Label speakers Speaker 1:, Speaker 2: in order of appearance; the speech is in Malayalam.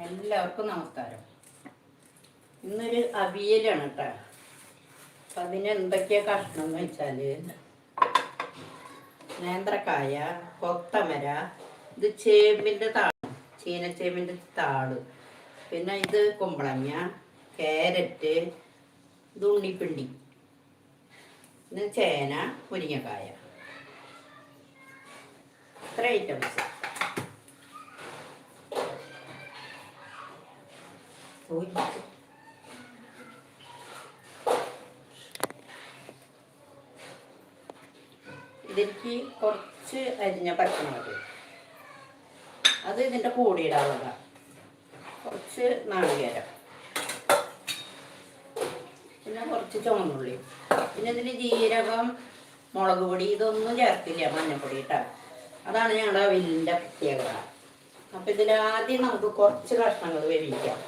Speaker 1: എല്ലാവർക്കും നമസ്കാരം. ഇന്നൊരു അവിയലാണ് കേട്ടോ. അപ്പം അതിന് എന്തൊക്കെയാ കഷ്ണം എന്ന് വെച്ചാൽ നേന്ത്രക്കായ, കൊത്തമര, ഇത് ചേമ്പിൻ്റെ താള്, ചീനച്ചേമ്പിൻ്റെ താള്, പിന്നെ ഇത് കുമ്പളങ്ങ, ക്യാരറ്റ്, ഇത് ഉണ്ണിപ്പിണ്ടി, ഇത് ചേന, മുരിങ്ങക്കായ, ഇത്ര ഐറ്റംസ്. ഇതിലേക്ക് കുറച്ച് അരിഞ്ഞ പച്ചമുളക്, അത് ഇതിൻ്റെ കൂടിയിടാവുക, കുറച്ച് നാളികേരം, പിന്നെ കുറച്ച് ചുവന്നുള്ളി, പിന്നെ ഇതിന് ജീരകം, മുളക് പൊടി ഇതൊന്നും ചേർക്കില്ല, മഞ്ഞൾപ്പൊടി ഇട്ടാൽ. അതാണ് ഞങ്ങളുടെ അവിയലിൻ്റെ പ്രത്യേകത. അപ്പം ഇതിലാദ്യം നമുക്ക് കുറച്ച് കഷ്ണങ്ങൾ വേവിക്കാം.